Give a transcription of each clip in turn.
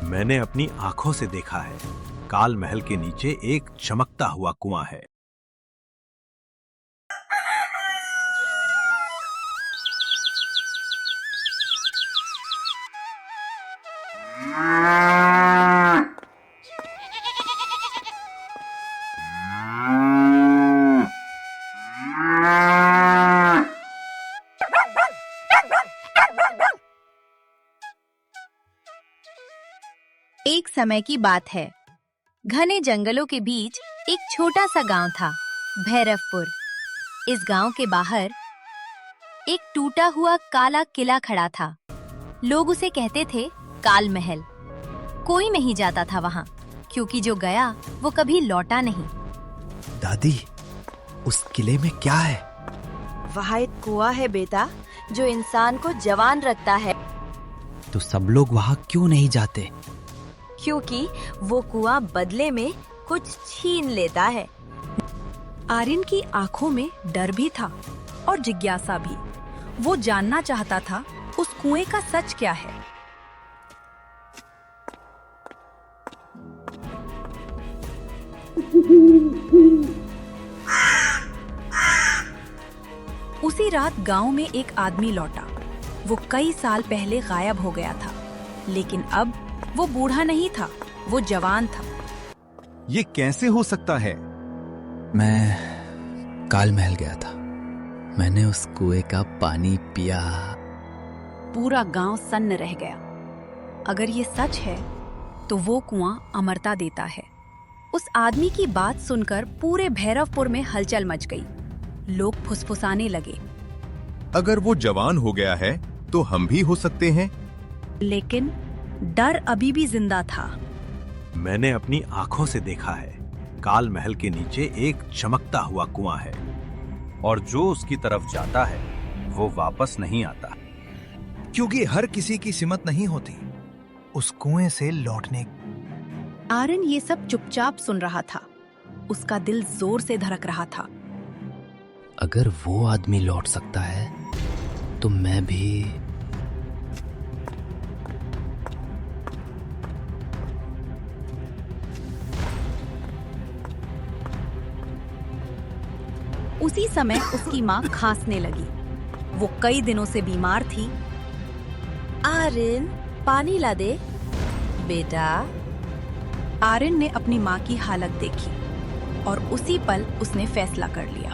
मैंने अपनी आंखों से देखा है, काल महल के नीचे एक चमकता हुआ कुआं है। एक समय की बात है। घने जंगलों के बीच एक छोटा सा गांव था, भैरवपुर। इस गांव के बाहर एक टूटा हुआ काला किला खड़ा था। लोग उसे कहते थे काल महल। कोई नहीं जाता था वहां, क्योंकि जो गया वो कभी लौटा नहीं। दादी, उस किले में क्या है? वहाँ एक कुआं है बेटा, जो इंसान को जवान रखता है। तो सब लोग वहाँ क्यों नहीं जाते? क्योंकि वो कुआं बदले में कुछ छीन लेता है। आर्यन की आंखों में डर भी था और जिज्ञासा भी। वो जानना चाहता था उस कुएं का सच क्या है। उसी रात गांव में एक आदमी लौटा। वो कई साल पहले गायब हो गया था, लेकिन अब वो बूढ़ा नहीं था, वो जवान था। ये कैसे हो सकता है? मैं काल महल गया था। मैंने उस कुएं का पानी पिया। पूरा गांव सन्न रह गया। अगर ये सच है तो वो कुआं अमरता देता है। उस आदमी की बात सुनकर पूरे भैरवपुर में हलचल मच गई। लोग फुसफुसाने लगे। अगर वो जवान हो गया है तो हम भी हो सकते हैं। लेकिन डर अभी भी जिंदा था। मैंने अपनी आंखों से देखा है, काल महल के नीचे एक चमकता हुआ कुआं है, और जो उसकी तरफ जाता है वो वापस नहीं आता। क्योंकि हर किसी की सिमत नहीं होती उस कुएं से लौटने। आर्यन ये सब चुपचाप सुन रहा था। उसका दिल जोर से धड़क रहा था। अगर वो आदमी लौट सकता है तो मैं भी। उसी समय उसकी माँ खांसने लगी। वो कई दिनों से बीमार थी। आर्यन, पानी ला दे बेटा। आर्यन ने अपनी माँ की हालत देखी और उसी पल उसने फैसला कर लिया।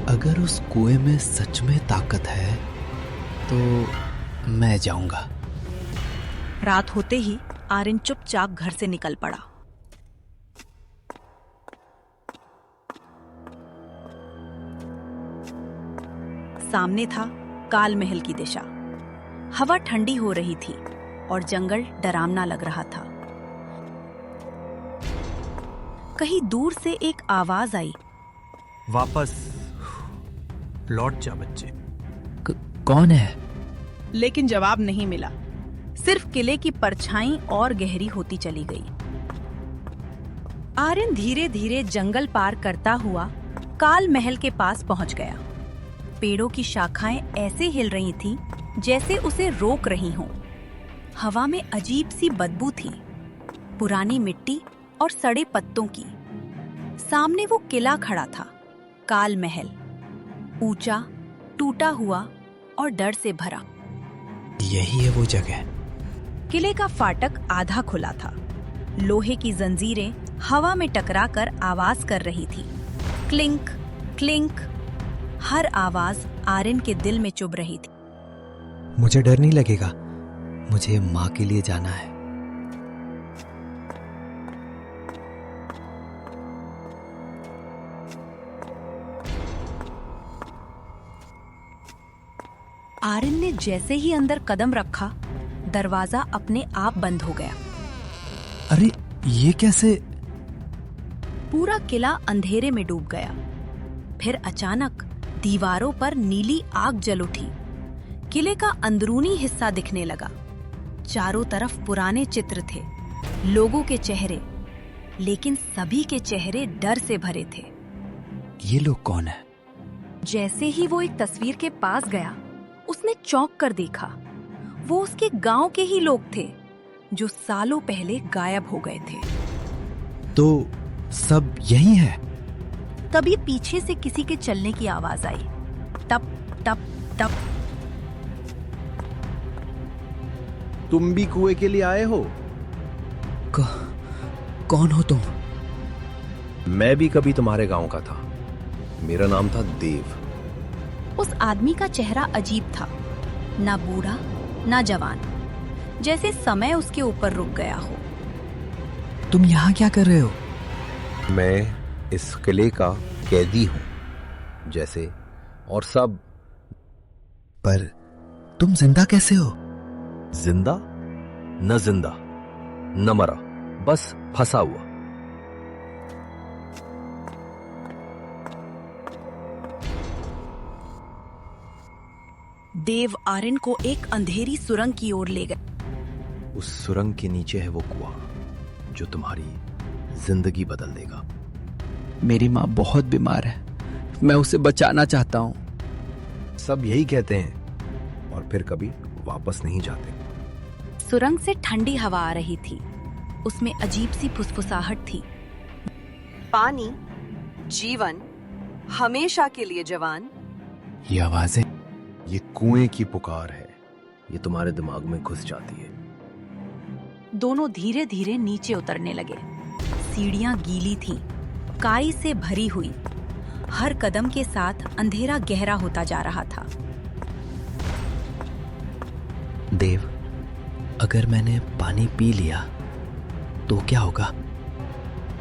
अगर उस कुएं में सच में ताकत है तो मैं जाऊंगा। रात होते ही आर्यन चुपचाप घर से निकल पड़ा। सामने था काल महल की दिशा। हवा ठंडी हो रही थी और जंगल डरावना लग रहा था। कहीं दूर से एक आवाज आई, वापस लौट जा बच्चे। कौन है? लेकिन जवाब नहीं मिला। सिर्फ किले की परछाई और गहरी होती चली गई। आर्यन धीरे धीरे जंगल पार करता हुआ काल महल के पास पहुंच गया। पेड़ों की शाखाएं ऐसे हिल रही थीं जैसे उसे रोक रही हों। हवा में अजीब सी बदबू थी, पुरानी मिट्टी और सड़े पत्तों की। सामने वो किला खड़ा था, काल महल, ऊंचा, टूटा हुआ और डर से भरा। यही है वो जगह। किले का फाटक आधा खुला था। लोहे की जंजीरें हवा में टकराकर आवाज कर रही थी, क्लिंक क्लिंक। हर आवाज आर्यन के दिल में चुभ रही थी। मुझे डर नहीं लगेगा, मुझे माँ के लिए जाना है। आर्यन ने जैसे ही अंदर कदम रखा, दरवाजा अपने आप बंद हो गया। अरे ये कैसे? पूरा किला अंधेरे में डूब गया। फिर अचानक दीवारों पर नीली आग जल उठी। किले का अंदरूनी हिस्सा दिखने लगा। चारों तरफ पुराने चित्र थे, लोगों के चेहरे, लेकिन सभी के चेहरे डर से भरे थे। ये लोग कौन है? जैसे ही वो एक तस्वीर के पास गया, उसने चौंक कर देखा। वो उसके गांव के ही लोग थे। जो सालों पहले गायब हो गए थे। तो सब यही है? तभी पीछे से किसी के चलने की आवाज आई। टप टप टप। तुम भी कुएं के लिए आए हो? कौन हो तुम? मैं भी कभी तुम्हारे गांव का था। मेरा नाम था देव। उस आदमी का चेहरा अजीब था, ना बूढ़ा ना जवान, जैसे समय उसके ऊपर रुक गया हो। तुम यहाँ क्या कर रहे हो? मैं इस किले का कैदी हूं, जैसे और सब। पर तुम जिंदा कैसे हो? जिंदा न जिंदा न मरा, बस फंसा हुआ। देव आर्यन को एक अंधेरी सुरंग की ओर ले गए। उस सुरंग के नीचे है वो कुआं जो तुम्हारी जिंदगी बदल देगा। मेरी माँ बहुत बीमार है, मैं उसे बचाना चाहता हूँ। सब यही कहते हैं और फिर कभी वापस नहीं जाते। सुरंग से ठंडी हवा आ रही थी, उसमें अजीब सी फुसफुसाहट थी। पानी, जीवन, हमेशा के लिए जवान। ये आवाजें, ये कुएं की पुकार है, ये तुम्हारे दिमाग में घुस जाती है। दोनों धीरे धीरे नीचे उतरने लगे। सीढ़ियां गीली थीं, काई से भरी हुई। हर कदम के साथ अंधेरा गहरा होता जा रहा था। देव, अगर मैंने पानी पी लिया तो क्या होगा?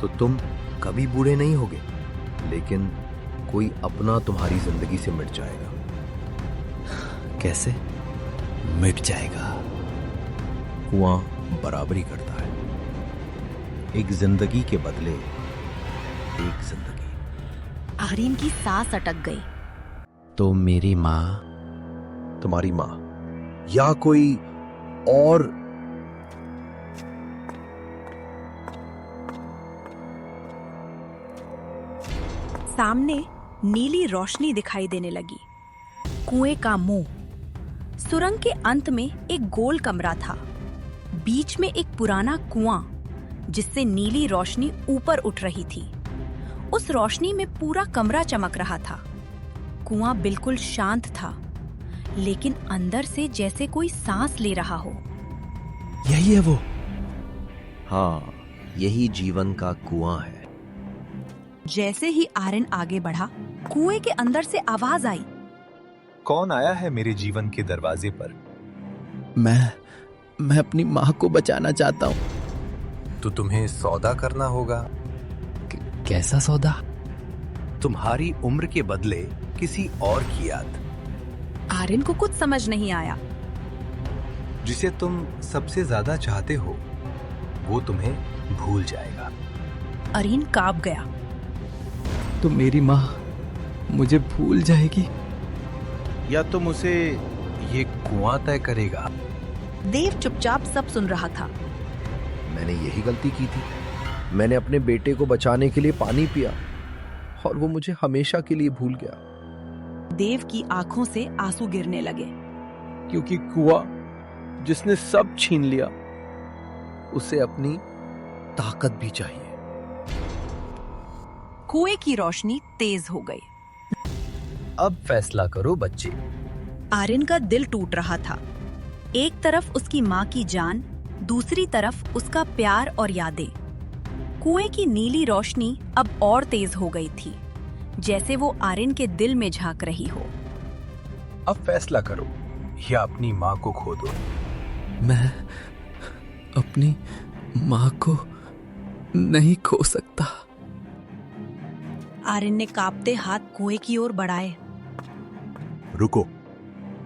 तो तुम कभी बूढ़े नहीं होगे, लेकिन कोई अपना तुम्हारी जिंदगी से मिट जाएगा। कैसे मिट जाएगा? कुआं बराबरी करता है, एक जिंदगी के बदले एक जिंदगी। आर्यन की सांस अटक गई। तो मेरी माँ? तुम्हारी माँ या कोई और? सामने नीली रोशनी दिखाई देने लगी। कुएं का मुंह। सुरंग के अंत में एक गोल कमरा था, बीच में एक पुराना कुआं जिससे नीली रोशनी ऊपर उठ रही थी। उस रोशनी में पूरा कमरा चमक रहा था। कुआं बिल्कुल शांत था, लेकिन अंदर से जैसे कोई सांस ले रहा हो। यही है वो? हाँ, यही जीवन का कुआं है। जैसे ही आर्यन आगे बढ़ा, कुएं के अंदर से आवाज आई। कौन आया है मेरे जीवन के दरवाजे पर? मैं अपनी माँ को बचाना चाहता हूँ। तो तुम्हें सौदा करना होगा। कैसा सौदा? तुम्हारी उम्र के बदले किसी और की याद। आर्यन को कुछ समझ नहीं आया। जिसे तुम सबसे ज्यादा चाहते हो वो तुम्हें भूल जाएगा। आर्यन कांप गया। तो मेरी माँ मुझे भूल जाएगी? या तुम उसे ये कुआं तय करेगा। देव चुपचाप सब सुन रहा था। मैंने यही गलती की थी। मैंने अपने बेटे को बचाने के लिए पानी पिया और वो मुझे हमेशा के लिए भूल गया। देव की आंखों से आंसू गिरने लगे। क्योंकि कुआं जिसने सब छीन लिया, उसे अपनी ताकत भी चाहिए। कुएं की रोशनी तेज हो गई। अब फैसला करो बच्चे। आर्यन का दिल टूट रहा था। एक तरफ उसकी माँ की जान, दूसरी तरफ उसका प्यार और यादें। कुएं की नीली रोशनी अब और तेज हो गई थी, जैसे वो आर्यन के दिल में झांक रही हो। अब फैसला करो या अपनी माँ को खो दो। मैं अपनी माँ को नहीं खो सकता। आर्यन ने कांपते हाथ कुएं की ओर बढ़ाए। रुको,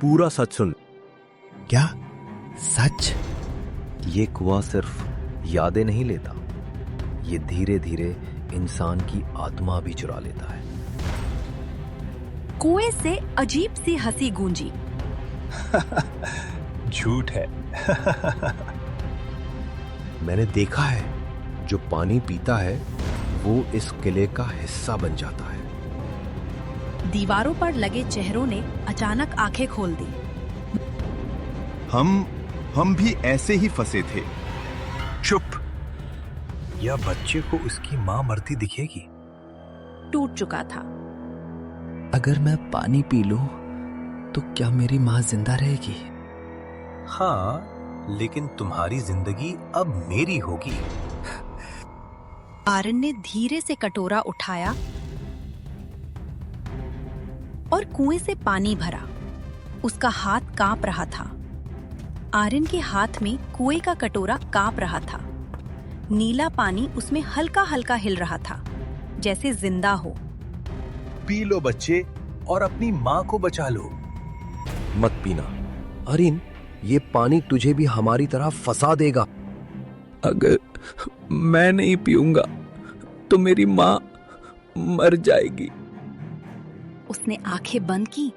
पूरा सच सुन। क्या सच? ये कुआं सिर्फ यादें नहीं लेता, ये धीरे धीरे इंसान की आत्मा भी चुरा लेता है। कुएं से अजीब सी हंसी गूंजी। झूठ है। मैंने देखा है, जो पानी पीता है वो इस किले का हिस्सा बन जाता है। दीवारों पर लगे चेहरों ने अचानक आंखें खोल दी। हम भी ऐसे ही फंसे थे, चुप। या बच्चे को उसकी माँ मरती दिखेगी? टूट चुका था। अगर मैं पानी पी लूं तो क्या मेरी माँ जिंदा रहेगी? हाँ, लेकिन तुम्हारी जिंदगी अब मेरी होगी। आर्यन ने धीरे से कटोरा उठाया और कुएं से पानी भरा। उसका हाथ कांप रहा था। आर्यन के हाथ में कुएं का कटोरा कांप रहा था। नीला पानी उसमें हल्का हल्का हिल रहा था, जैसे जिंदा हो। पी लो बच्चे और अपनी माँ को बचा लो। मत पीना आर्यन, ये पानी तुझे भी हमारी तरह फंसा देगा। अगर मैं नहीं पीऊंगा तो मेरी माँ मर जाएगी। उसने आंखें बंद की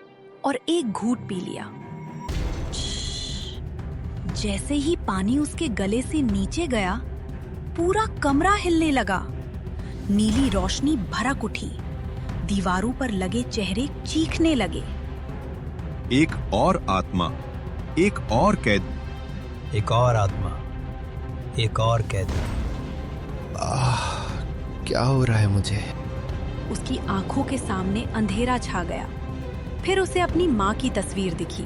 और एक घूंट पी लिया। जैसे ही पानी उसके गले से नीचे गया, पूरा कमरा हिलने लगा। नीली रोशनी भड़क उठी। दीवारों पर लगे चेहरे चीखने लगे। एक और आत्मा, एक और कैद। एक और आत्मा, एक और कैद। क्या हो रहा है मुझे? उसकी आंखों के सामने अंधेरा छा गया। फिर उसे अपनी माँ की तस्वीर दिखी,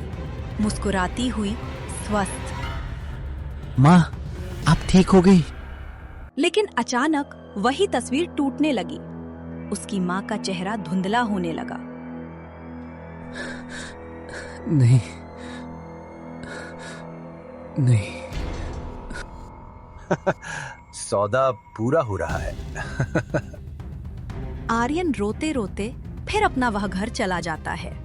मुस्कुराती हुई, स्वस्थ। माँ, आप ठीक हो गई? लेकिन अचानक वही तस्वीर टूटने लगी। उसकी माँ का चेहरा धुंधला होने लगा। नहीं, नहीं। सौदा पूरा हो रहा है। आर्यन रोते रोते फिर अपना वह घर चला जाता है।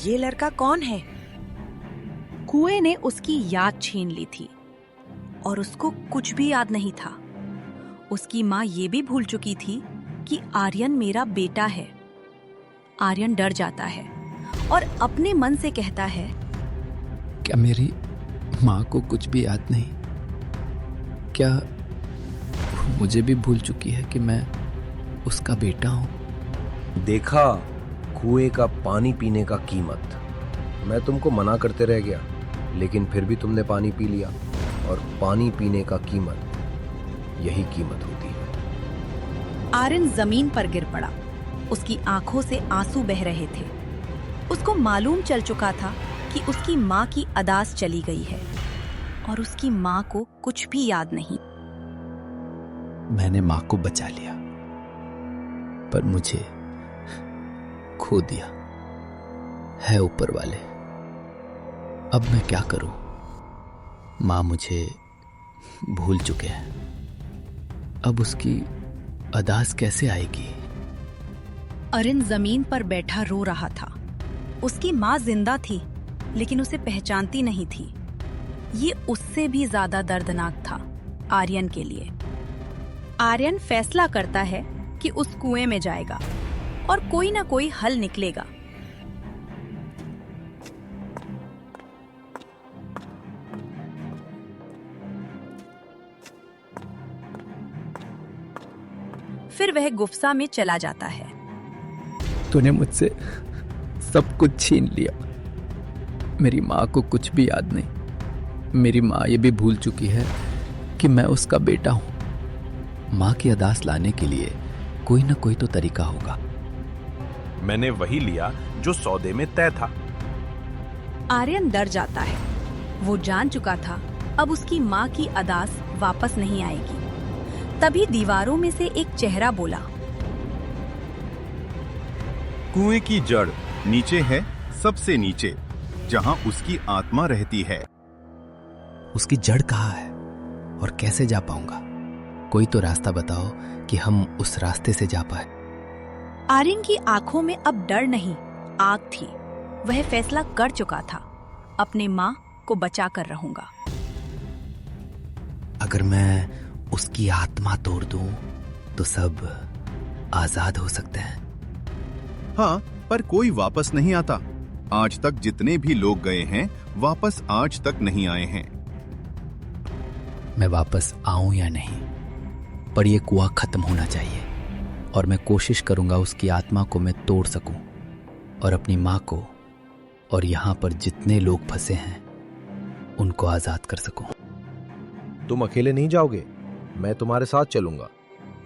ये लड़का कौन है? कुएं ने उसकी याद छीन ली थी और उसको कुछ भी याद नहीं था। उसकी माँ ये भी भूल चुकी थी कि आर्यन मेरा बेटा है। आर्यन डर जाता है और अपने मन से कहता है, क्या मेरी माँ को कुछ भी याद नहीं? क्या वो मुझे भी भूल चुकी है कि मैं उसका बेटा हूँ? देखा कुएं का पानी पीने का कीमत। मैं तुमको मना करते रह गया, लेकिन फिर भी तुमने पानी पी लिया। और पानी पीने का कीमत, यही कीमत होती है। आर्यन जमीन पर गिर पड़ा। उसकी आंखों से आंसू बह रहे थे। उसको मालूम चल चुका था कि उसकी माँ की अदास चली गई है और उसकी माँ को कुछ भी याद नहीं। मैंने माँ को बचा लिया, पर मुझे खो दिया है ऊपर वाले। अब मैं क्या करूं? माँ मुझे भूल चुके हैं। अब उसकी अदास कैसे आएगी? आर्यन जमीन पर बैठा रो रहा था। उसकी माँ जिंदा थी, लेकिन उसे पहचानती नहीं थी। ये उससे भी ज्यादा दर्दनाक था आर्यन के लिए। आर्यन फैसला करता है कि उस कुएं में जाएगा और कोई ना कोई हल निकलेगा। फिर वह गुफसा में चला जाता है। तूने मुझसे सब कुछ छीन लिया। मेरी माँ को कुछ भी याद नहीं। मेरी माँ ये भी भूल चुकी है कि मैं उसका बेटा हूँ। माँ की अदास लाने के लिए कोई ना कोई तो तरीका होगा। मैंने वही लिया जो सौदे में तय था। आर्यन डर जाता है। वो जान चुका था अब उसकी माँ की अदास वापस नहीं आएगी। तभी दीवारों में से एक चेहरा बोला, कुएं की जड़ नीचे है, सबसे नीचे, जहां उसकी आत्मा रहती है। उसकी जड़ कहाँ है और कैसे जा पाऊंगा? कोई तो रास्ता बताओ कि हम उस रास्ते से जा पाए। आर्यन की आंखों में अब डर नहीं, आग थी। वह फैसला कर चुका था, अपने माँ को बचा कर रहूंगा। अगर मैं उसकी आत्मा तोड़ दूं तो सब आजाद हो सकते हैं। हाँ, पर कोई वापस नहीं आता। आज तक जितने भी लोग गए हैं, वापस आज तक नहीं आए हैं। मैं वापस आऊं या नहीं, पर यह कुआं खत्म होना चाहिए और मैं कोशिश करूंगा उसकी आत्मा को मैं तोड़ सकूं और अपनी माँ को और यहाँ पर जितने लोग फंसे हैं उनको आजाद कर सकूं। तुम अकेले नहीं जाओगे, मैं तुम्हारे साथ चलूंगा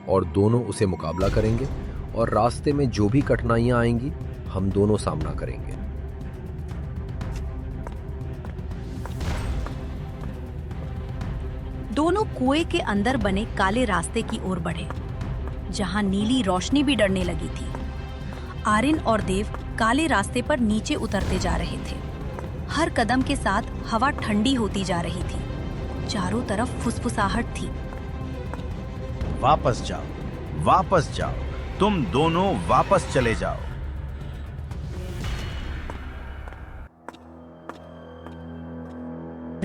और दोनों उसे मुकाबला करेंगे और रास्ते में जो भी कठिनाइयां आएंगी हम दोनों सामना करेंगे। दोनों कुएं के अंदर बने काले रास्ते की ओर बढ़े, जहां नीली रोशनी भी डरने लगी थी। आर्यन और देव काले रास्ते पर नीचे उतरते जा रहे थे। हर कदम के साथ हवा ठंडी होती जा रही थी। चारों तरफ फुसफुसाहट थी। वापस जाओ, तुम दोनों वापस चले जाओ।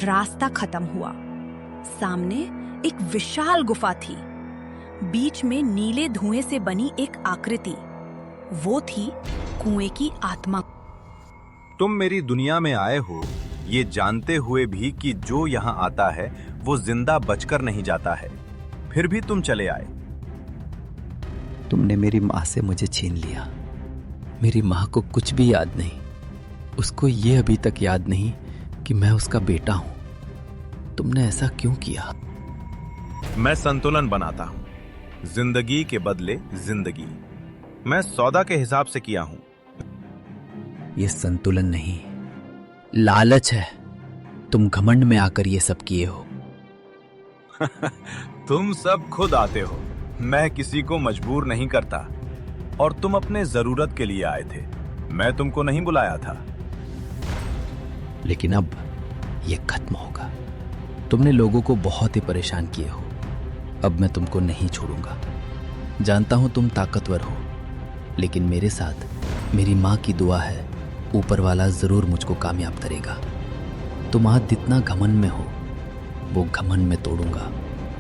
रास्ता खत्म हुआ। सामने एक विशाल गुफा थी। बीच में नीले धुएं से बनी एक आकृति। वो थी कुएं की आत्मा। तुम मेरी दुनिया में आए हो ये जानते हुए भी कि जो यहाँ आता है वो जिंदा बचकर नहीं जाता है, फिर भी तुम चले आए। तुमने मेरी माँ से मुझे छीन लिया। मेरी माँ को कुछ भी याद नहीं। उसको ये अभी तक याद नहीं कि मैं उसका बेटा हूं। तुमने ऐसा क्यों किया? मैं संतुलन बनाता हूँ, जिंदगी के बदले जिंदगी। मैं सौदा के हिसाब से किया हूं। ये संतुलन नहीं, लालच है। तुम घमंड में आकर ये सब किए हो। तुम सब खुद आते हो, मैं किसी को मजबूर नहीं करता। और तुम अपने जरूरत के लिए आए थे, मैं तुमको नहीं बुलाया था। लेकिन अब ये खत्म होगा। तुमने लोगों को बहुत ही परेशान किए हो। अब मैं तुमको नहीं छोड़ूंगा। जानता हूं तुम ताकतवर हो, लेकिन मेरे साथ मेरी माँ की दुआ है, ऊपर वाला जरूर मुझको कामयाब करेगा। तुम आज जितना घमंड में हो वो घमंड में तोड़ूंगा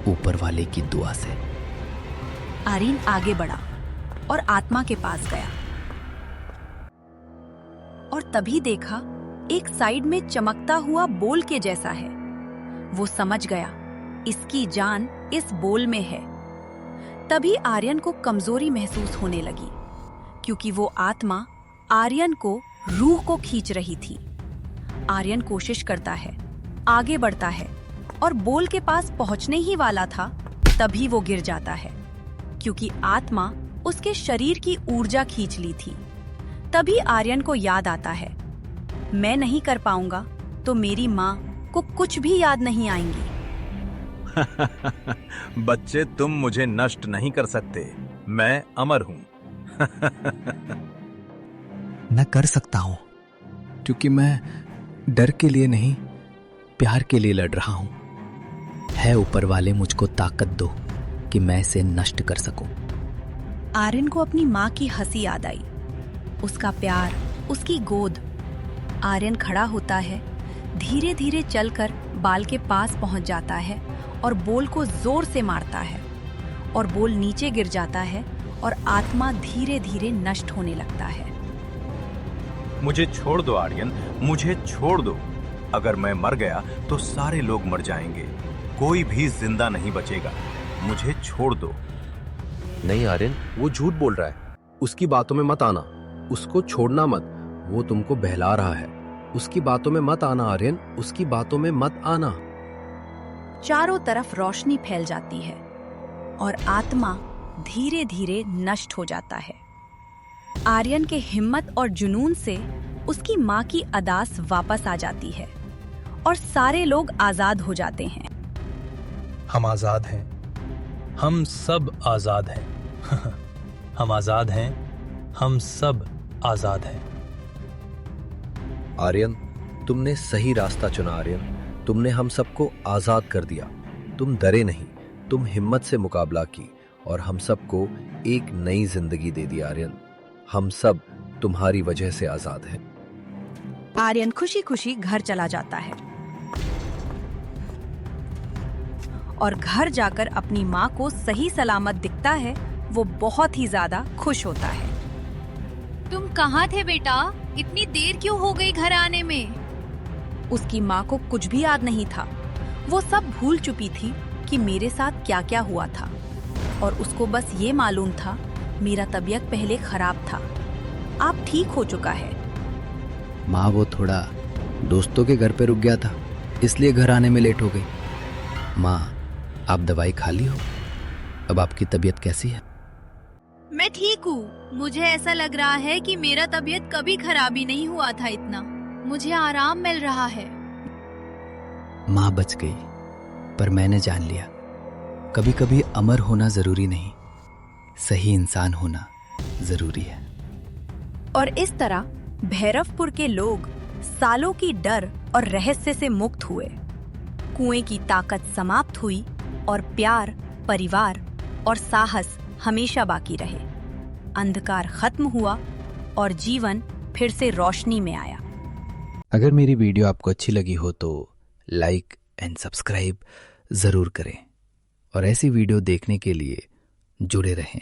ऊपर वाले की दुआ से। आर्यन आगे बढ़ा और आत्मा के पास गया और तभी देखा एक साइड में चमकता हुआ बोल के जैसा है। वो समझ गया इसकी जान इस बोल में है। तभी आर्यन को कमजोरी महसूस होने लगी, क्योंकि वो आत्मा आर्यन को रूह को खींच रही थी। आर्यन कोशिश करता है, आगे बढ़ता है और बोल के पास पहुंचने ही वाला था, तभी वो गिर जाता है, क्योंकि आत्मा उसके शरीर की ऊर्जा खींच ली थी। तभी आर्यन को याद आता है, मैं नहीं कर पाऊंगा तो मेरी माँ को कुछ भी याद नहीं आएंगी। बच्चे, तुम मुझे नष्ट नहीं कर सकते, मैं अमर हूं। मैं कर सकता हूं, क्योंकि मैं डर के लिए नहीं, प्यार के लिए लड़ रहा हूं। है ऊपर वाले मुझको ताकत दो कि मैं इसे नष्ट कर सकूं। आर्यन को अपनी माँ की हंसी याद आई, उसका प्यार, उसकी गोद। आर्यन खड़ा होता है, धीरे धीरे चलकर बाल के पास पहुंच जाता है और बोल को जोर से मारता है और बोल नीचे गिर जाता है और आत्मा धीरे धीरे नष्ट होने लगता है। मुझे छोड़ दो आर्यन, मुझे छोड़ दो। अगर मैं मर गया तो सारे लोग मर जाएंगे, कोई भी जिंदा नहीं बचेगा। मुझे छोड़ दो। नहीं आर्यन, वो झूठ बोल रहा है। उसकी बातों में मत आना, उसको छोड़ना मत। वो तुमको बहला रहा है। उसकी बातों में मत आना आर्यन, उसकी बातों में मत आना। चारों तरफ रोशनी फैल जाती है और आत्मा धीरे धीरे नष्ट हो जाता है। आर्यन के हिम्मत और जुनून से उसकी माँ की अदास वापस आ जाती है और सारे लोग आजाद हो जाते हैं। हम आजाद हैं, हम सब आजाद हैं। हम आजाद हैं, हम सब आजाद हैं। आर्यन, तुमने सही रास्ता चुना आर्यन। तुमने हम सबको आजाद कर दिया। तुम डरे नहीं, तुम हिम्मत से मुकाबला की और हम सबको एक नई जिंदगी दे दी आर्यन। हम सब तुम्हारी वजह से आजाद हैं। आर्यन खुशी खुशी घर चला जाता है और घर जाकर अपनी माँ को सही सलामत दिखता है। वो बहुत ही ज्यादा खुश होता है। तुम कहाँ थे बेटा? इतनी देर क्यों हो गई घर आने में? उसकी माँ को कुछ भी याद नहीं था। वो सब भूल चुकी थी कि मेरे साथ क्या क्या हुआ था, और उसको बस ये मालूम था मेरा तबीयत पहले खराब था, अब ठीक हो चुका है। माँ वो थोड़ा दोस्तों के घर पे रुक गया था, इसलिए घर आने में लेट हो गई। माँ आप दवाई खा ली हो? अब आपकी तबीयत कैसी है? मैं ठीक हूँ। मुझे ऐसा लग रहा है कि मेरा तबीयत कभी खराब ही नहीं हुआ था इतना। मुझे आराम मिल रहा है। माँ बच गई, पर मैंने जान लिया कभी कभी अमर होना जरूरी नहीं, सही इंसान होना जरूरी है। और इस तरह भैरवपुर के लोग सालों की डर और रहस्य से मुक्त हुए। कुएं की ताकत समाप्त हुई और प्यार, परिवार और साहस हमेशा बाकी रहे। अंधकार खत्म हुआ और जीवन फिर से रोशनी में आया। अगर मेरी वीडियो आपको अच्छी लगी हो तो लाइक एंड सब्सक्राइब जरूर करें और ऐसी वीडियो देखने के लिए जुड़े रहें।